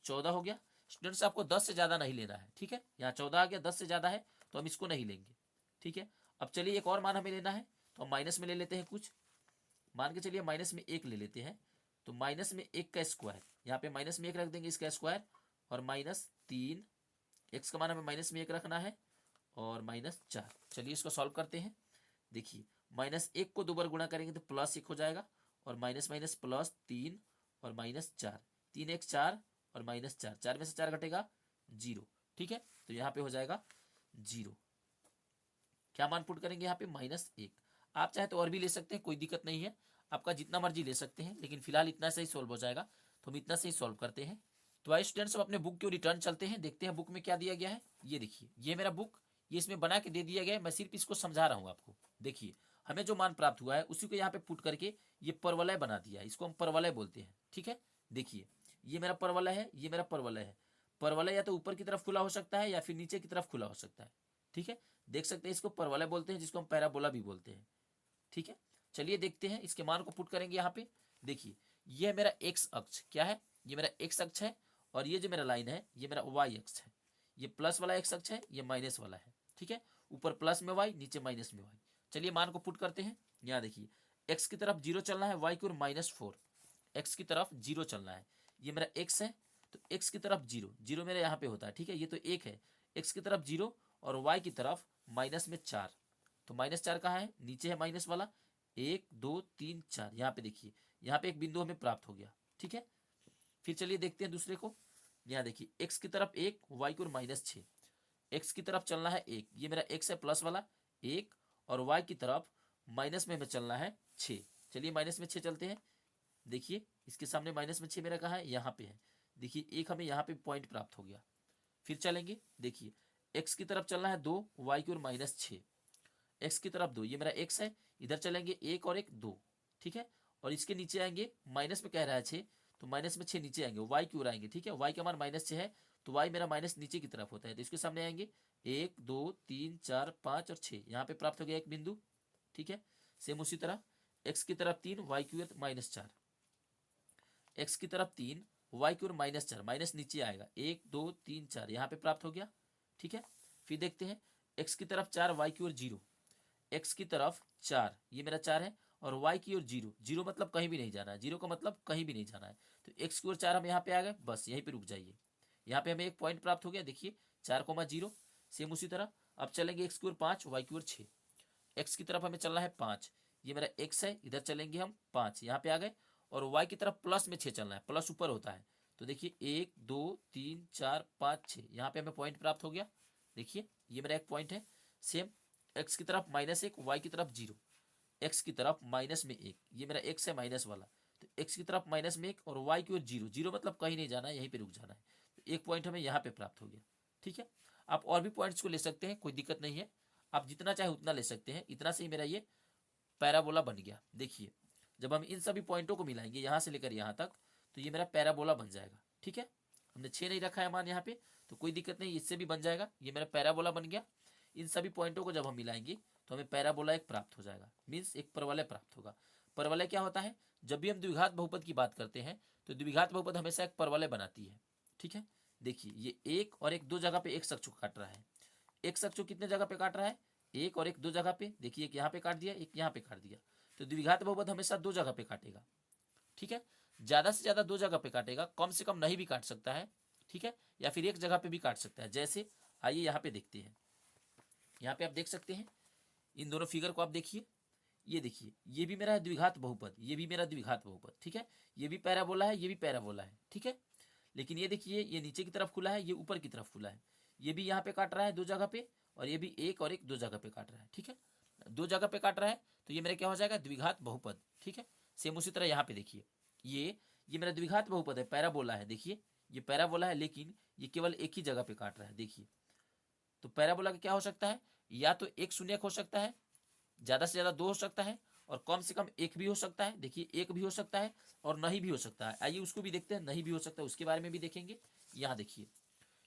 14 हो गया। स्टूडेंट्स आपको 10 से ज्यादा नहीं लेना है। ठीक है, यहाँ 14 आ गया, 10 से ज्यादा है तो हम इसको नहीं लेंगे। ठीक है, अब चलिए एक और मान हमें लेना है तो हम माइनस में ले लेते हैं कुछ। मान के चलिए माइनस में 1 ले लेते हैं, तो माइनस में 1 का स्क्वायर, यहाँ पे माइनस में 1 रख देंगे इसका स्क्वायर, और -3, एक्स का मान हमें माइनस में 1 रखना है, और -4। चलिए इसको सॉल्व करते हैं। देखिए -1 को 2 बार गुणा करेंगे तो +1 हो जाएगा, और माइनस माइनस +3 और -4, 3 1 4 और -4, 4 में से 4 घटेगा 0। ठीक है, तो यहाँ पे हो जाएगा 0। क्या मान पुट करेंगे यहाँ पे -1। आप चाहे तो और भी ले सकते हैं, कोई दिक्कत नहीं है, आपका जितना मर्जी ले सकते हैं, लेकिन फिलहाल इतना से ही सॉल्व हो जाएगा, तो हम इतना से ही सॉल्व करते हैं। तो आइए स्टूडेंट्स, हम अपने बुक को रिटर्न चलते हैं, देखते हैं बुक में क्या दिया गया है। ये देखिए, ये मेरा बुक, ये इसमें बना के दे दिया गया है, मैं सिर्फ इसको समझा रहा हूँ आपको। देखिए हमें जो मान प्राप्त हुआ है उसी को यहाँ पे पुट करके ये परवलय बना दिया है, इसको हम परवलय बोलते हैं। ठीक है, देखिए ये मेरा परवलय है, ये मेरा परवलय है। परवलय या तो ऊपर की तरफ खुला हो सकता है या फिर नीचे की तरफ खुला हो सकता है। ठीक है, देख सकते हैं, इसको परवलय बोलते हैं, जिसको हम पैराबोला भी बोलते हैं। ठीक है, चलिए देखते हैं, इसके मान को पुट करेंगे यहाँ पे। देखिए ये मेरा एक्स अक्ष, क्या है, ये मेरा एक्स अक्ष है, और ये जो मेरा लाइन है ये मेरा वाई अक्ष है। ये प्लस वाला एक्स अक्ष है, ये माइनस वाला है। ठीक है, ऊपर प्लस में वाई, नीचे माइनस में वाई। चलिए मान को पुट करते हैं। यहाँ देखिए एक्स की तरफ 0 चलना है, वाई की ओर -4, एक्स की तरफ 0 चलना है। ये मेरा एक्स है, तो एक्स की तरफ 0, 0 मेरा यहाँ पे होता है। ठीक है, ये तो 1 है, एक्स की तरफ 0 और वाई की तरफ -4। तो -4 कहाँ है, नीचे है माइनस वाला, 1 2 3 4, यहाँ पे देखिए, यहाँ पे एक बिंदु हमें प्राप्त हो गया। ठीक है, फिर चलिए देखते हैं दूसरे को। यहाँ देखिए एक्स की तरफ 1, वाई की ओर -6, एक्स की तरफ चलना है 1, ये मेरा एक्स है प्लस वाला 1, और वाई की तरफ माइनस में हमें चलना है 6। चलिए माइनस में 6 चलते हैं। देखिए इसके सामने -6 मेरा कहाँ है, यहाँ पे है। देखिए एक हमें यहाँ पे पॉइंट प्राप्त हो गया। फिर चलेंगे, देखिए एक्स की तरफ चलना है 2, वाई की ओर -6, एक्स की तरफ 2, ये मेरा एक्स है, इधर चलेंगे 1 और 1 2। ठीक है, और इसके नीचे आएंगे, माइनस में कह रहा है 6, तो माइनस में 6 नीचे आएंगे, वाई की ओर आएंगे। ठीक है, वाई का मान -6 है, तो वाई मेरा माइनस नीचे की तरफ होता है, तो इसके सामने आएंगे 1 2 3 4 5 और 6, यहाँ पे प्राप्त हो गया एक बिंदु। ठीक है, सेम उसी तरह एक्स की तरफ 3, वाई की ओर -4, एक्स की तरफ 3, वाई की ओर -4, माइनस नीचे आएगा 1 2 3 4, यहाँ पे प्राप्त हो गया। ठीक है, फिर देखते हैं एक्स की तरफ 4, वाई की ओर 0, एक्स की तरफ 4, ये मेरा 4 है, और वाई की ओर 0, 0 मतलब कहीं भी नहीं जाना है, 0 का मतलब कहीं भी नहीं जाना है। तो एक्स की ओर 4 हम यहाँ पे आ गए, बस यहीं पे रुक जाइए। यहाँ पे हमें एक पॉइंट प्राप्त हो गया, देखिए 4,0। सेम उसी तरह अब चलेंगे एक्स की ओर 5, वाई की ओर 6, एक्स की तरफ हमें चलना है 5, ये मेरा एक्स है, इधर चलेंगे हम 5, यहाँ पे आ गए, और वाई की तरफ प्लस में 6 चलना है, प्लस ऊपर होता है। तो देखिए 1 2 3 4 5 6, यहाँ पे हमें पॉइंट प्राप्त हो गया। देखिए ये मेरा एक पॉइंट है। सेम एक्स की तरफ -1, वाई की तरफ 0, एक्स की तरफ -1, ये मेरा एक्स है माइनस वाला, तो एक्स की तरफ -1 और वाई की ओर 0, 0 मतलब कहीं नहीं जाना है, यहीं पे रुक जाना है। तो एक पॉइंट हमें यहाँ पे प्राप्त हो गया। ठीक है, आप और भी पॉइंट्स को ले सकते हैं, कोई दिक्कत नहीं है, आप जितना चाहे उतना ले सकते हैं। इतना से ही मेरा ये पैराबोला बन गया। देखिए जब हम इन सभी पॉइंटों को मिलाएंगे यहाँ से लेकर यहाँ तक, तो ये मेरा पैराबोला बन जाएगा। ठीक है, हमने 6 नहीं रखा है मान यहाँ पे, तो कोई दिक्कत नहीं, इससे भी बन जाएगा, ये मेरा पैराबोला बन गया। इन सभी पॉइंटों को जब हम मिलाएंगे तो हमें पैराबोला एक प्राप्त हो जाएगा, मीन्स एक परवलय प्राप्त होगा। परवलय क्या होता है, जब भी हम द्विघात बहुपद की बात करते हैं तो द्विघात बहुपद हमेशा एक परवलय बनाती है। ठीक है, देखिए ये 1 और 1 दो जगह पे एक अक्ष को काट रहा है, एक अक्ष को कितने जगह पे काट रहा है, 1 और 1 दो जगह पे। देखिए एक यहाँ पे काट दिया, एक यहाँ पे काट दिया, तो द्विघात बहुपद हमेशा 2 जगह पे काटेगा। ठीक है, ज्यादा से ज्यादा 2 जगह पे काटेगा, कम से कम नहीं भी काट सकता है। ठीक है, या फिर एक जगह पे भी काट सकता है। जैसे आइए यहाँ पे देखते हैं, यहाँ पे आप देख सकते हैं, इन दोनों फिगर को आप देखिए, ये देखिए ये भी मेरा द्विघात बहुपद, ये भी मेरा द्विघात बहुपद। ठीक है, ये भी पैराबोला है, ये भी पैराबोला है। ठीक है, लेकिन ये देखिए ये नीचे की तरफ खुला है, ये ऊपर की तरफ खुला है, ये भी यहाँ पे काट रहा है 2 जगह पे, और ये भी 1 और 1 दो जगह पे काट रहा है। ठीक है, 2 जगह पे काट रहा है, तो ये मेरा क्या हो जाएगा, द्विघात बहुपद। ठीक है, सेम उसी तरह यहाँ पे देखिए, ये मेरा द्विघात बहुपद है, पैराबोला है। देखिए ये पैराबोला है, लेकिन ये केवल एक ही जगह पे काट रहा है। देखिए तो पैराबोला का क्या हो सकता है, या तो एक शून्यक हो सकता है, ज्यादा से ज्यादा 2 हो सकता है, और कम से कम 1 भी हो सकता है। देखिए 1 भी हो सकता है और नहीं भी हो सकता है। आइए उसको भी देखते हैं, नहीं भी हो सकता है उसके बारे में भी देखेंगे। यहाँ देखिए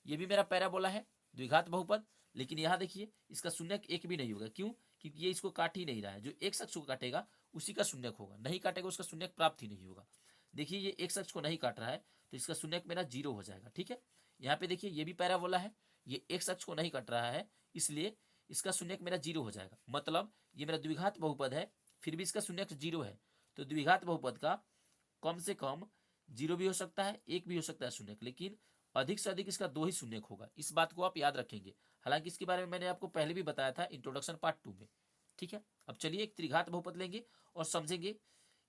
ये भी मेरा पैराबोला है, द्विघात बहुपद, लेकिन यहाँ देखिए इसका शून्यक 1 भी नहीं होगा। क्यों, क्योंकि ये इसको काट ही नहीं रहा है, जो एक अक्ष को काटेगा उसी का शून्यक होगा, नहीं काटेगा उसका शून्यक प्राप्त ही नहीं होगा। देखिए ये एक अक्ष को नहीं काट रहा है, तो इसका शून्यक मेरा 0 हो जाएगा। ठीक है, यहाँ पे देखिए ये भी पैराबोला है, ये एक अक्ष को नहीं काट रहा है, इसलिए इसका शून्यक मेरा 0 हो जाएगा। मतलब ये मेरा द्विघात बहुपद है, फिर भी इसका शून्यक 0 है, तो द्विघात बहुपद का कम से कम 0 भी हो सकता है, 1 भी हो सकता है शून्यक, लेकिन अधिक से अधिक इसका 2 ही शून्यक होगा। इस बात को आप याद रखेंगे। हालांकि इसके बारे में मैंने आपको पहले भी बताया था इंट्रोडक्शन पार्ट 2 में। ठीक है, अब चलिए एक त्रिघात बहुपद लेंगे और समझेंगे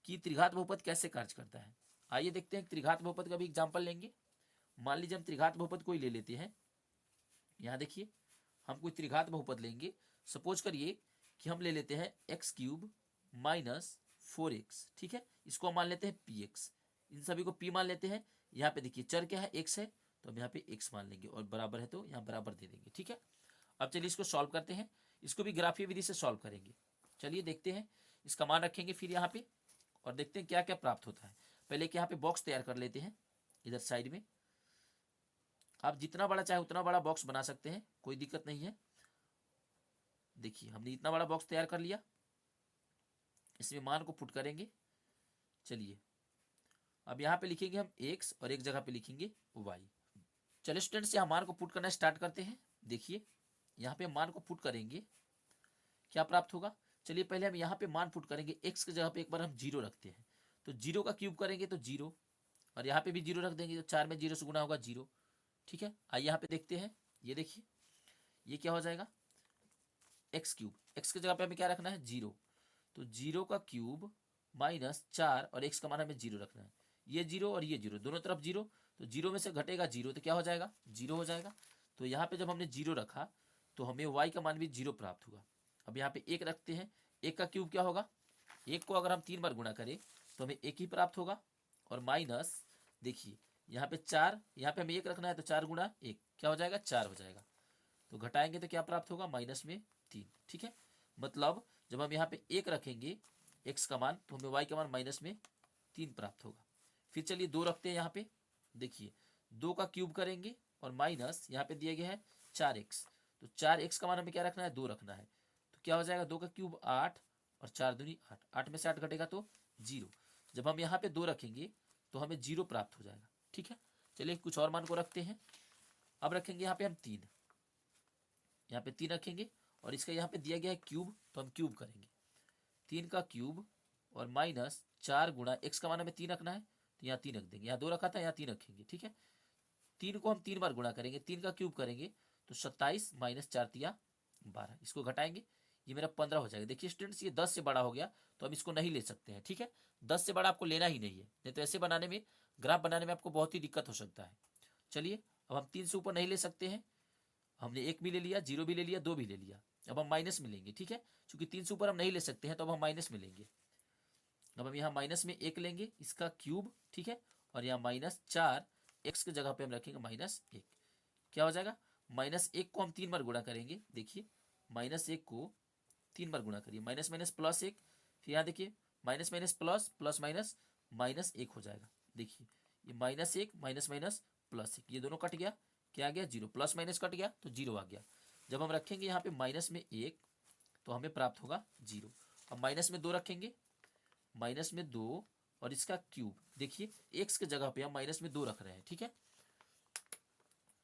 कि त्रिघात बहुपद कैसे कार्य करता है। आइए देखते हैं त्रिघात बहुपद का भी एग्जाम्पल लेंगे। मान लीजिए हम त्रिघात बहुपद कोई ले लेते हैं। यहाँ देखिए, हम कोई त्रिघात बहुपद लेंगे। सपोज करिए कि हम ले लेते हैं एक्स क्यूब माइनस 4x। ठीक है, इसको हम मान लेते हैं पी एक्स। इन सभी को पी मान लेते हैं। यहाँ पे देखिए चर क्या है, एक्स है, तो हम यहाँ पे एक्स मान लेंगे और बराबर है तो यहाँ बराबर दे देंगे। ठीक है, अब चलिए इसको सॉल्व करते हैं। इसको भी ग्राफीय विधि से सॉल्व करेंगे। चलिए देखते हैं, इसका मान रखेंगे फिर यहाँ पे और देखते हैं क्या क्या प्राप्त होता है। पहले एक यहाँ पे बॉक्स तैयार कर लेते हैं इधर साइड में। आप जितना बड़ा चाहे उतना बड़ा बॉक्स बना सकते हैं, कोई दिक्कत नहीं है। देखिए हमने इतना बड़ा बॉक्स तैयार कर लिया, इसमें मान को पुट करेंगे। चलिए अब यहाँ पे लिखेंगे हम x और एक जगह पे लिखेंगे y। चलिए स्टूडेंट्स यहाँ मान को पुट करना स्टार्ट करते हैं। देखिए यहाँ पे मान को पुट करेंगे, क्या प्राप्त होगा। चलिए पहले हम यहाँ पे मान पुट करेंगे, x की जगह पे एक बार हम 0 रखते हैं, तो 0 का क्यूब करेंगे तो 0, और यहाँ पे भी 0 रख देंगे तो 4 में 0 से गुना होगा 0। ठीक है, आइए यहाँ पे देखते हैं। ये देखिए ये क्या हो जाएगा, एक्स क्यूब। एक्स की जगह पे हमें क्या रखना है, 0, तो 0 का क्यूब माइनस 4 और एक्स का मान हमें 0 रखना है। ये 0 और ये 0 दोनों तरफ 0, तो 0 में से घटेगा 0 तो क्या हो जाएगा, 0 हो जाएगा। तो यहाँ पे जब हमने 0 रखा तो हमें y का मान भी 0 प्राप्त हुआ। अब यहाँ पे 1 रखते हैं, 1 का क्यूब क्या होगा, 1 को अगर हम 3 बार गुणा करें तो हमें 1 ही प्राप्त होगा। और माइनस देखिए यहाँ पे 4, यहाँ पे हमें 1 रखना है तो 4 गुणा 1 क्या हो जाएगा, 4 हो जाएगा। तो घटाएंगे तो क्या प्राप्त होगा, माइनस में 3। ठीक है, मतलब जब हम यहाँ पे 1 रखेंगे x का मान तो हमें y का मान माइनस में 3 प्राप्त होगा। फिर चलिए 2 रखते हैं यहाँ पे। देखिए 2 का क्यूब करेंगे और माइनस यहाँ पे दिया गया है 4x, तो 4x का मान हमें क्या रखना है, 2 रखना है। तो क्या हो जाएगा, 2 का क्यूब 8 और 4 दूनी 8, 8 में से 8 घटेगा तो 0। जब हम यहाँ पे 2 रखेंगे तो हमें 0 प्राप्त हो जाएगा। ठीक है, चलिए कुछ और मान को रखते हैं। अब रखेंगे यहाँ पे हम 3, यहाँ पे 3 रखेंगे और इसका यहाँ पे दिया गया है क्यूब, तो हम क्यूब करेंगे। 3 का क्यूब और माइनस 4 गुणा एक्स का मान हमें 3 रखना है तो यहाँ 3 रख देंगे, यहाँ 2 रखा था यहाँ 3 रखेंगे। ठीक है, 3 को हम 3 बार गुणा करेंगे, 3 का क्यूब करेंगे तो 27 माइनस 4 तिया 12, इसको घटाएंगे ये मेरा 15 हो जाएगा। देखिए स्टूडेंट्स ये 10 से बड़ा हो गया तो हम इसको नहीं ले सकते हैं। ठीक है, 10 से बड़ा आपको लेना ही नहीं है, नहीं तो ऐसे बनाने में, ग्राफ बनाने में आपको बहुत ही दिक्कत हो सकता है। चलिए अब हम 3 से ऊपर नहीं ले सकते हैं, हमने 1 भी ले लिया, 0 भी ले लिया, 2 भी ले लिया, अब हम माइनस में लेंगे। ठीक है, क्योंकि 3 से ऊपर हम नहीं ले सकते हैं तो अब हम माइनस में लेंगे। अब हम यहाँ माइनस में 1 लेंगे, इसका क्यूब। ठीक है, और यहाँ माइनस 4 एक्स की जगह पे हम रखेंगे माइनस 1, क्या हो जाएगा, माइनस 1 को हम 3 बार गुणा करेंगे। देखिए माइनस 1 को 3 बार गुणा करिए, माइनस माइनस प्लस 1, फिर यहाँ देखिए minus minus plus, plus minus minus 1 हो जाएगा। देखिए ये माइनस 1 माइनस माइनस प्लस 1, ये दोनों कट गया, क्या आ गया, 0, प्लस माइनस कट गया तो 0 आ गया। जब हम रखेंगे यहाँ पे माइनस में 1 तो हमें प्राप्त होगा 0। अब माइनस में 2 रखेंगे, माइनस में 2 और इसका क्यूब। देखिए एक्स की जगह पे हम माइनस में 2 रख रहे हैं। ठीक है,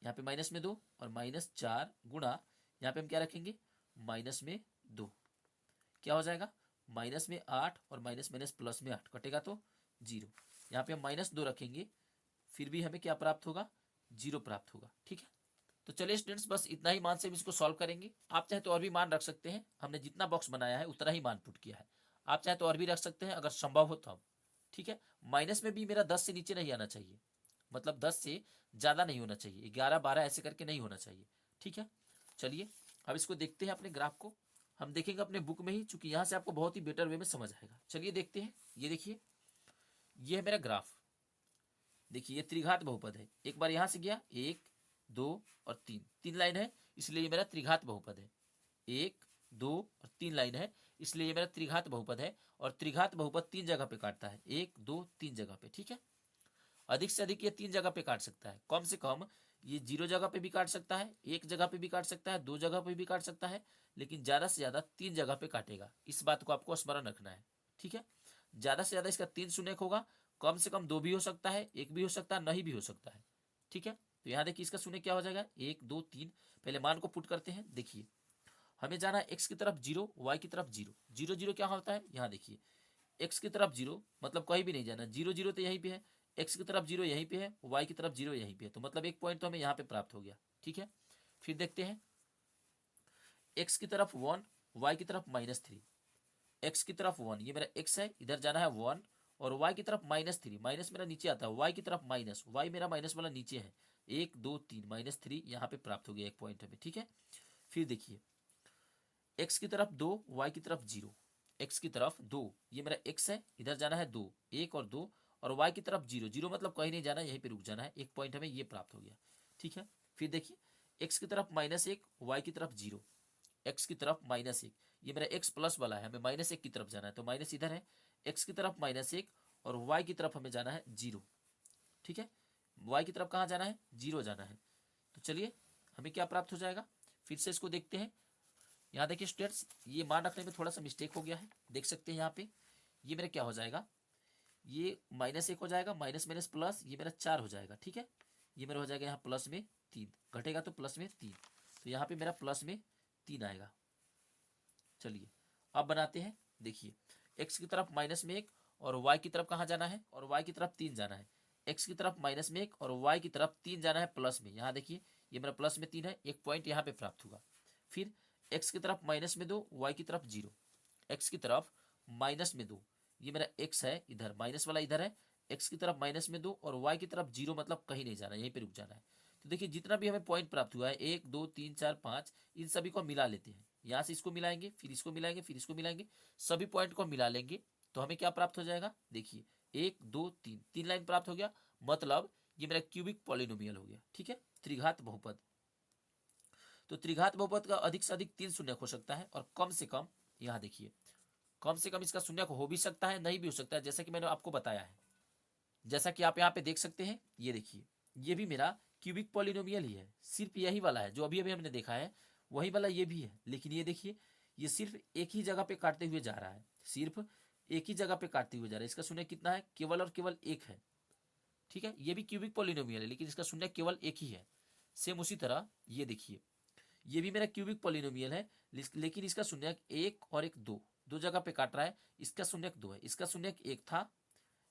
यहाँ पे माइनस में 2 और माइनस 4 गुणा, यहाँ पे हम क्या रखेंगे, माइनस में 2, क्या हो जाएगा, माइनस में 8 और माइनस माइनस प्लस में 8 कटेगा तो 0। यहाँ पे हम माइनस 2 रखेंगे, फिर भी हमें क्या प्राप्त होगा, 0 प्राप्त होगा। ठीक है, तो चलिए स्टूडेंट्स बस इतना ही मान से हम इसको सॉल्व करेंगे। आप चाहे तो और भी मान रख सकते हैं, हमने जितना बॉक्स बनाया है उतना ही मान पुट किया है। आप चाहे तो और भी रख सकते हैं अगर संभव हो तो। ठीक है, माइनस में भी मेरा 10 से नीचे नहीं आना चाहिए, मतलब 10 से ज़्यादा नहीं होना चाहिए, 11 12 ऐसे करके नहीं होना चाहिए। ठीक है, चलिए अब इसको देखते हैं अपने ग्राफ को, हम देखेंगे अपने बुक में ही, चूंकि यहाँ से आपको बहुत ही बेटर वे में समझ आएगा। चलिए देखते हैं, ये देखिए ये है मेरा ग्राफ। देखिए ये त्रिघात बहुपद है, एक बार यहाँ से गया 1 2 और 3, 3 लाइन है इसलिए ये मेरा त्रिघात बहुपद है। 1 2 और 3 लाइन है इसलिए ये मेरा त्रिघात बहुपद है। और त्रिघात बहुपद 3 जगह पे काटता है, 1 2 3 जगह पे। ठीक है, अधिक से अधिक ये 3 जगह पे काट सकता है, कम से कम ये 0 जगह पे भी काट सकता है, 1 जगह पे भी काट सकता है, 2 जगह पे भी काट सकता है, लेकिन ज्यादा से ज्यादा 3 जगह पे काटेगा। इस बात को आपको स्मरण रखना है। ठीक है, ज्यादा से ज्यादा इसका 3 शून्य होगा, कम से कम 2 भी हो सकता है, 1 भी हो सकता है, नहीं भी हो सकता है। ठीक है, तो यहाँ देखिए इसका शून्य क्या हो जाएगा, 1 2 3। पहले मान को पुट करते हैं। देखिए हमें जाना है एक्स की तरफ 0, वाई की तरफ 0, 0 0 क्या होता है, यहाँ देखिए एक्स की तरफ 0 मतलब कहीं भी नहीं जाना, 0 0 तो यहीं पे है, एक्स की तरफ 0 यहीं पे है, वाई की तरफ 0 यहीं पे है, तो मतलब एक पॉइंट तो हमें यहाँ पे प्राप्त हो गया। ठीक है, फिर देखते हैं एक्स की तरफ 1, वाई की तरफ -3। एक्स की तरफ 1, ये मेरा एक्स है, इधर जाना है 1, और वाई की तरफ -3, माइनस मेरा नीचे आता है, वाई की तरफ माइनस, वाई मेरा माइनस वाला नीचे है, 1 2 3 -3 यहाँ पे प्राप्त हो गया एक पॉइंट हमें। ठीक है, फिर देखिए एक्स की तरफ 2, वाई की तरफ 0, एक्स की तरफ 2, ये मेरा एक्स है, इधर जाना है 2, 1 और 2, और वाई की तरफ 0 0 मतलब कहीं नहीं जाना, यहीं पे रुक जाना है, एक पॉइंट हमें ये प्राप्त हो गया। ठीक है, फिर देखिए एक्स की तरफ -1, वाई की तरफ 0, एक्स की तरफ -1, ये मेरा एक्स प्लस वाला है, हमें -1 की तरफ जाना है, तो माइनस इधर है, एक्स की तरफ -1 और वाई की तरफ हमें जाना है 0। ठीक है, वाई की तरफ कहाँ जाना है, 0 जाना है, तो चलिए हमें क्या प्राप्त हो जाएगा, फिर से इसको देखते हैं। यहाँ देखिए स्टूडेंट्स, ये मान रखने में थोड़ा सा मिस्टेक हो गया है, देख सकते हैं यहाँ पे, ये मेरा क्या हो जाएगा, ये -1 हो जाएगा, माइनस माइनस प्लस, ये मेरा 4 हो जाएगा। ठीक है, ये मेरा हो जाएगा यहाँ प्लस में 3, घटेगा तो प्लस में 3, तो यहाँ पे मेरा प्लस में 3 आएगा। चलिए अब बनाते हैं, देखिए एक्स की तरफ -1 और वाई की तरफ कहाँ जाना है, और वाई की तरफ 3 जाना है, एक्स की तरफ -1 और वाई की तरफ 3 जाना है प्लस में, यहाँ देखिए ये मेरा प्लस में 3 है, एक पॉइंट यहाँ पे प्राप्त होगा। फिर एक्स की तरफ -2, वाई की तरफ 0, एक्स की तरफ -2, ये मेरा एक्स है, इधर माइनस वाला इधर है, एक्स की तरफ -2 और वाई की तरफ 0 मतलब कहीं नहीं जाना, यहीं पे रुक जाना है। तो देखिए जितना भी हमें पॉइंट प्राप्त हुआ है 1 2 3 4 5, इन सभी को मिला लेते हैं, यहाँ से इसको मिलाएंगे, फिर इसको मिलाएंगे, फिर इसको मिलाएंगे, सभी पॉइंट को मिला लेंगे, तो हमें क्या प्राप्त हो जाएगा, देखिए 1 2 3, 3 लाइन प्राप्त हो गया, मतलब ये मेरा क्यूबिक पॉलिनोमियल हो गया। ठीक है, त्रिघात बहुपद, तो त्रिघात बहुपद का अधिक से अधिक 3 शून्यक हो सकता है, और कम से कम, यहाँ देखिए कम से कम इसका शून्यक हो भी सकता है, नहीं भी हो सकता है, जैसा कि मैंने आपको बताया है, जैसा कि आप यहाँ पे देख सकते हैं, ये देखिए ये भी मेरा क्यूबिक पॉलिनोमियल ही है, सिर्फ यही वाला है जो अभी अभी हमने देखा है, वही वाला ये भी है, लेकिन ये देखिए ये सिर्फ एक ही जगह पे काटते हुए जा रहा है, सिर्फ एक ही जगह पे काटते हुए जा रहा है, इसका शून्य कितना है, केवल और केवल एक है। ठीक है, ये भी क्यूबिक पॉलिनोमियल है, लेकिन इसका शून्य केवल एक ही है। सेम उसी तरह ये देखिए ये भी मेरा क्यूबिक पॉलिनोमियल है, लेकिन इसका शून्यक 1 और 1 2, दो जगह पे काट रहा है, इसका शून्यक 2 है, इसका शून्यक 1 था,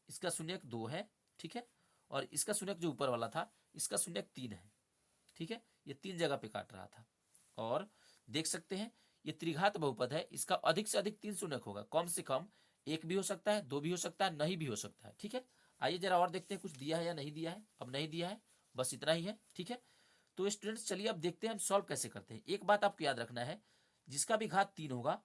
इसका शून्यक 2 है। ठीक है, और इसका शून्यक जो ऊपर वाला था, इसका शून्यक 3 है। ठीक है, ये 3 जगह पे काट रहा था, और देख सकते हैं ये त्रिघात बहुपद है, इसका अधिक से अधिक 3 शून्यक होगा, कम से कम 1 भी हो सकता है, 2 भी हो सकता है, नहीं भी हो सकता है। ठीक है, आइए जरा और देखते हैं कुछ दिया है या नहीं दिया है, अब नहीं दिया है, बस इतना ही है। ठीक है, तो स्टूडेंट्स चलिए अब देखते हैं हम सॉल्व कैसे करते हैं। एक बात आपको याद रखना है, जिसका भी घात 3 होगा,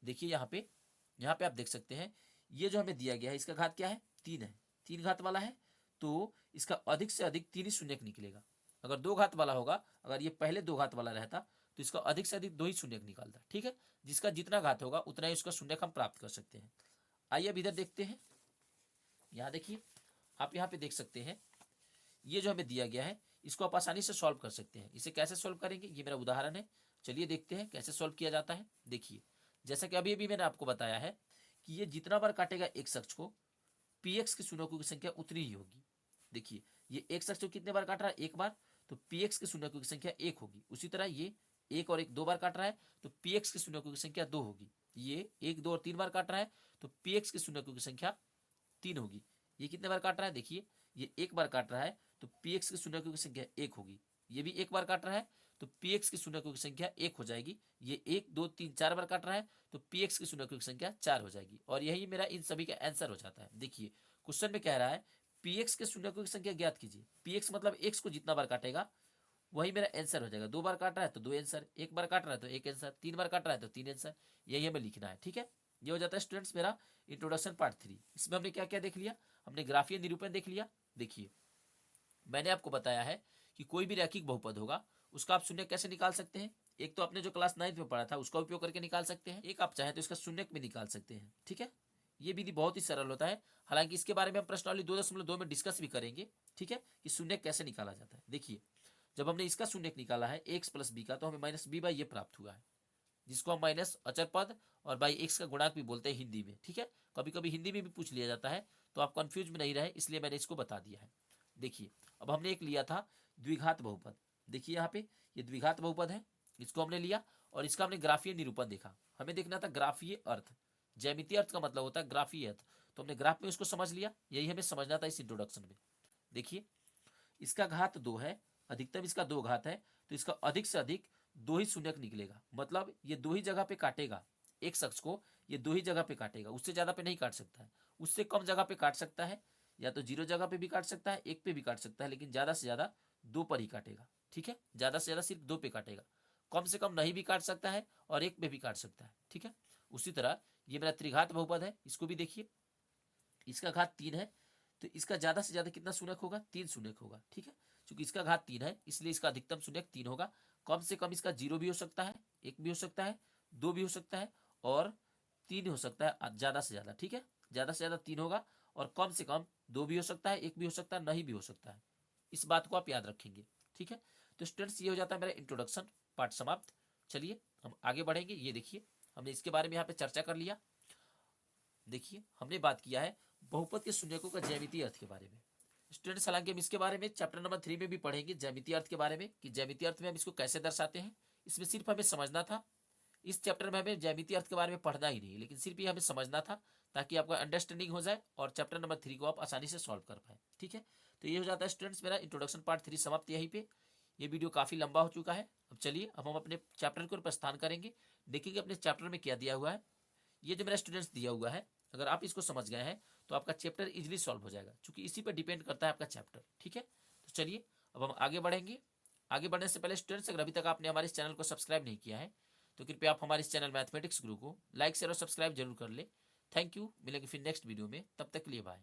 देखिए यहाँ पे आप देख सकते हैं, ये जो हमें दिया गया है इसका घात क्या है, 3 है, 3 घात वाला है, तो इसका अधिक से अधिक 3 ही शून्यक निकलेगा। अगर 2 घात वाला होगा, अगर ये पहले 2 घात वाला रहता, तो इसका अधिक से अधिक 2 ही शून्यक निकालता। ठीक है, जिसका जितना घात होगा उतना ही उसका शून्यक हम प्राप्त कर सकते हैं। आइए अब इधर देखते हैं, यहाँ देखिए आप यहाँ पे देख सकते हैं, ये जो हमें दिया गया है इसको आप आसानी से सॉल्व कर सकते हैं। इसे कैसे सॉल्व करेंगे, ये मेरा उदाहरण है, चलिए देखते हैं कैसे सॉल्व किया जाता है। देखिए जैसा कि अभी अभी मैंने आपको बताया है कि ये जितना बार काटेगा एक अक्ष को, पी एक्स के शून्यकों की संख्या उतनी ही होगी। देखिए ये एक अक्ष को कितने बार काट रहा है, एक बार, तो पी एक्स के शून्यकों की संख्या 1 होगी। उसी तरह ये 1 और 1 2 बार काट रहा है, तो पी एक्स के शून्यकों की संख्या 2 होगी। ये 1 2 और 3 बार काट रहा है, तो पी एक्स के शून्यकों की संख्या 3 होगी। ये कितने बार काट रहा है, देखिए ये 1 बार काट रहा है, तो पी एक्स के शून्यकों की संख्या 1 होगी। ये भी 1 बार काट रहा है, तो पी एक्स के शून्यकों की संख्या 1 हो जाएगी। ये 1 2 3 4 बार काट रहा है, तो पी एक्स के शून्यकों की संख्या 4 हो जाएगी। और यही मेरा इन सभी का आंसर हो जाता है। देखिए क्वेश्चन में कह रहा है पी एक्स के शून्यकों की संख्या ज्ञात कीजिए। पी एक्स मतलब एक्स को जितना बार काटेगा वही मेरा आंसर हो जाएगा। 2 बार काट रहा है तो 2 आंसर, 1 बार काट रहा है तो 1 आंसर, 3 बार काट रहा है तो 3 आंसर, यही हमें लिखना है। ठीक है, ये हो जाता है स्टूडेंट्स मेरा इंट्रोडक्शन पार्ट 3। इसमें हमने क्या क्या देख लिया, हमने ग्राफीय निरूपण देख लिया। देखिए मैंने आपको बताया है कि कोई भी रैखिक बहुपद होगा उसका आप शून्य कैसे निकाल सकते हैं। एक तो आपने जो क्लास 9th में पढ़ा था उसका उपयोग करके निकाल सकते हैं, एक आप चाहें तो इसका शून्य में निकाल सकते हैं। ठीक है, ये विधि बहुत ही सरल होता है। हालांकि इसके बारे में हम प्रश्नावली 2.2 में डिस्कस भी करेंगे। ठीक है, कि शून्य कैसे निकाला जाता है। देखिए जब हमने इसका शून्य निकाला है एक्स प्लस बी का, तो हमें माइनस बी बाई ये प्राप्त हुआ है, जिसको हम माइनस अचर पद और बाई एक्स का गुणांक भी बोलते हैं हिंदी में। ठीक है, कभी कभी हिंदी में भी पूछ लिया जाता है, तो आप कंफ्यूज में नहीं रहे इसलिए मैंने इसको बता दिया है। देखिए अब हमने एक लिया था द्विघात बहुपद। देखिए यहाँ पे ये द्विघात बहुपद है, इसको हमने लिया और इसका हमने ग्राफीय निरूपण देखा। हमें देखना था ग्राफीय अर्थ। ज्यामितीय अर्थ का मतलब होता है ग्राफीय अर्थ। तो हमने ग्राफ में उसको समझ लिया, यही हमें समझना था इस इंट्रोडक्शन में। देखिए इसका घात 2 है, अधिकतम इसका 2 घात है, तो इसका अधिक से अधिक 2 ही शून्यक निकलेगा, मतलब ये 2 ही जगह पे काटेगा एक शख्स को, ये 2 ही जगह पे काटेगा, उससे ज्यादा पे नहीं काट सकता है। उससे कम जगह पे काट सकता है, या तो 0 जगह पे भी काट सकता है, 1 पे भी काट सकता है, लेकिन ज्यादा से ज्यादा 2 पर ही काटेगा। ठीक है, ज्यादा से ज्यादा सिर्फ 2 पे काटेगा, कम से कम नहीं भी काट सकता है और 1 पे भी काट सकता है। ठीक है, उसी तरह ये मेरा त्रिघात बहुपद है, इसको भी देखिए, इसका घात 3 है, तो इसका ज्यादा से ज्यादा कितना शून्यक होगा, 3 शून्यक होगा। ठीक है, क्योंकि इसका घात 3 है इसलिए इसका अधिकतम शून्यक 3 होगा। कम से कम इसका 0 भी हो सकता है, 1 भी हो सकता है, 2 भी हो सकता है और 3 हो सकता है ज्यादा से ज्यादा। ठीक है, ज्यादा से ज्यादा 3 होगा और कम से कम 2 भी हो सकता है, 1 भी हो सकता है, नहीं भी हो सकता है। इस बात को आप याद रखेंगे। ठीक है, तो स्टूडेंट्स ये हो जाता है मेरा इंट्रोडक्शन पार्ट समाप्त। चलिए हम आगे बढ़ेंगे। ये देखिए हमने इसके बारे में यहाँ पे चर्चा कर लिया। देखिए हमने बात किया है बहुपद के शून्यकों का ज्यामितीय अर्थ के बारे में। स्टूडेंट्स हालांकि हम इसके बारे में चैप्टर नंबर 3 में भी पढ़ेंगे ज्यामितीय अर्थ के बारे में, कि ज्यामितीय अर्थ में हम इसको कैसे दर्शाते हैं। इसमें सिर्फ हमें समझना था, इस चैप्टर में हमें ज्यामितीय अर्थ के बारे में पढ़ना ही नहीं, लेकिन सिर्फ ये हमें समझना था ताकि आपका अंडरस्टैंडिंग हो जाए और चैप्टर नंबर 3 को आप आसानी से सॉल्व कर पाए। ठीक है, तो ये हो जाता है स्टूडेंट्स मेरा इंट्रोडक्शन पार्ट 3 समाप्त यहीं पे। ये वीडियो काफी लंबा हो चुका है। अब चलिए अब हम अपने चैप्टर को प्रस्थान करेंगे, देखेंगे अपने चैप्टर में क्या दिया हुआ है। ये जो मेरा स्टूडेंट्स दिया हुआ है, अगर आप इसको समझ गए हैं तो आपका चैप्टर इजीली सॉल्व हो जाएगा, क्योंकि इसी पर डिपेंड करता है आपका चैप्टर। ठीक है, तो चलिए अब हम आगे बढ़ेंगे। आगे बढ़ने से पहले स्टूडेंट्स अगर अभी तक आपने हमारे इस चैनल को सब्सक्राइब नहीं किया है तो कृपया आप हमारे इस चैनल मैथमेटिक्स गुरु को लाइक शेयर और सब्सक्राइब जरूर कर ले। थैंक यू, मिलेंगे फिर नेक्स्ट वीडियो में, तब तक के लिए बाय।